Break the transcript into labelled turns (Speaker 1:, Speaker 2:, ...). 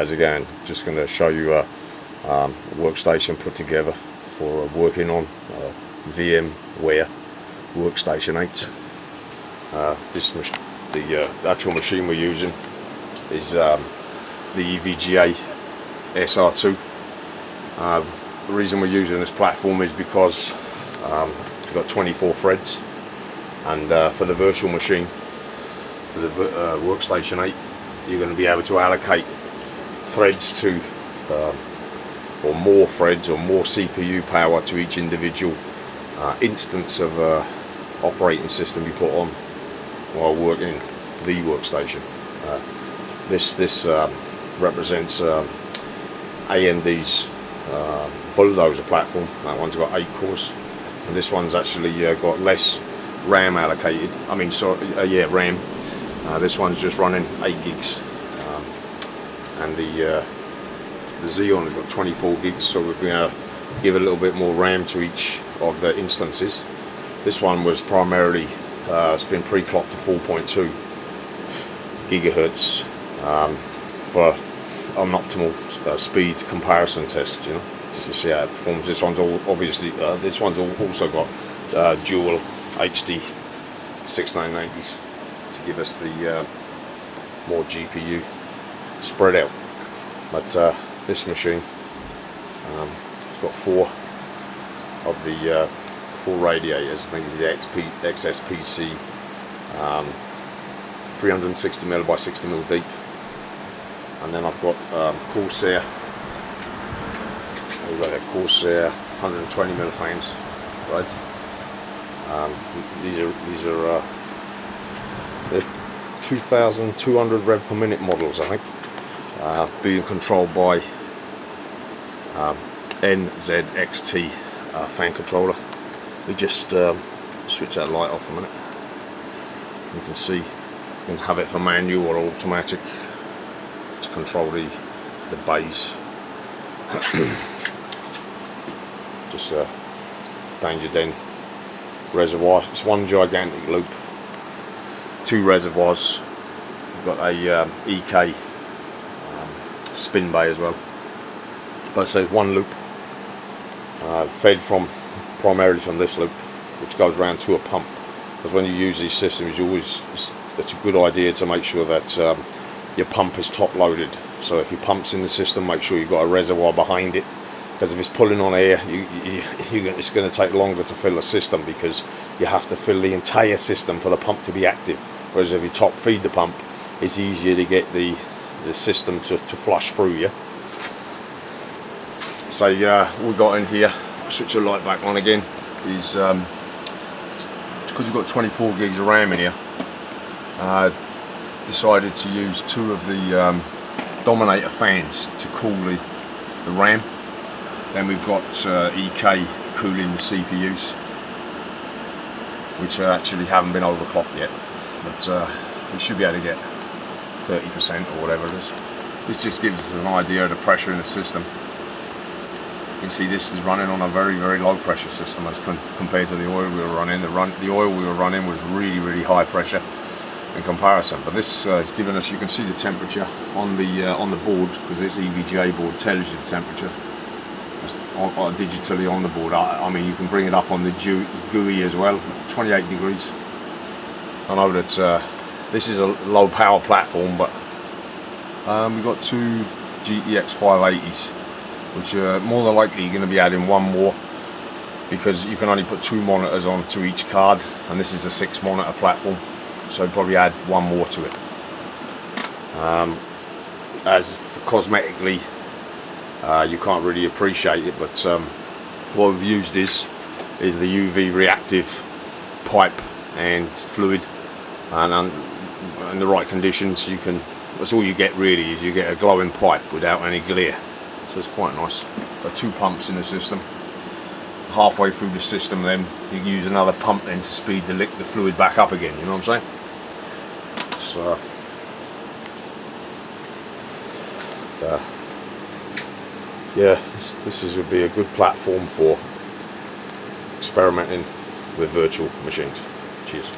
Speaker 1: As again, just going to show you a workstation put together for working on WARE WORKSTATION 8. The actual machine we're using is the EVGA SR2. The reason we're using this platform is because it's got 24 threads, and for the virtual machine, for the WORKSTATION 8, you're going to be able to allocate threads to or more threads or more CPU power to each individual instance of operating system you put on while working the workstation. This represents AMD's Bulldozer platform. That one's got 8 cores, and this one's actually got less RAM allocated. I mean, RAM. This one's just running 8 gigs. And the Xeon has got 24 gigs, so we're going to give a little bit more RAM to each of the instances. This one was primarily it's been pre-clocked to 4.2 gigahertz for an optimal speed comparison test, you know, just to see how it performs. This one's also got dual HD 6990s to give us the more GPU spread out. But this machine has got 4 of the 4 radiators. I think it's the XSPC 360mm by 60mm deep, and then I've got Corsair. We've got a Corsair 120mm fans, right? These are they're 2,200 rev per minute models, I think. Being controlled by NZXT fan controller. We just switch that light off a minute. You can see you can have it for manual or automatic to control the bays. Just danger den reservoir. It's one gigantic loop, 2 reservoirs. We've got a EK spin bay as well, but so there's one loop fed primarily from this loop, which goes around to a pump. Because when you use these systems, it's a good idea to make sure that your pump is top loaded. So if your pump's in the system, make sure you've got a reservoir behind it, because if it's pulling on air, it's going to take longer to fill the system, because you have to fill the entire system for the pump to be active. Whereas if you top feed the pump, it's easier to get the system to flush through you. So we got in here, switch the light back on again, is because you've got 24 gigs of RAM in here. Decided to use 2 of the Dominator fans to cool the RAM. Then we've got EK cooling the CPUs, which actually haven't been overclocked yet, but we should be able to get 30% or whatever it is. This just gives us an idea of the pressure in the system. You can see this is running on a very, very low pressure system as compared to the oil we were running. The oil we were running was really, really high pressure in comparison. But this is giving us, you can see the temperature on the board, because this EVGA board tells you the temperature digitally on the board. I mean, you can bring it up on the GUI as well. 28 degrees. I know that this is a low power platform, but we've got 2 GTX 580s, which are more than likely you're going to be adding one more, because you can only put 2 monitors onto each card, and this is a 6 monitor platform, so probably add one more to it. As for cosmetically, you can't really appreciate it, but what we've used is the UV reactive pipe and fluid, and in the right conditions, that's all you get really, is you get a glowing pipe without any glare. So it's quite nice. Got 2 pumps in the system. Halfway through the system, then you can use another pump then to speed the fluid back up again. You know what I'm saying? So yeah, this would be a good platform for experimenting with virtual machines. Cheers.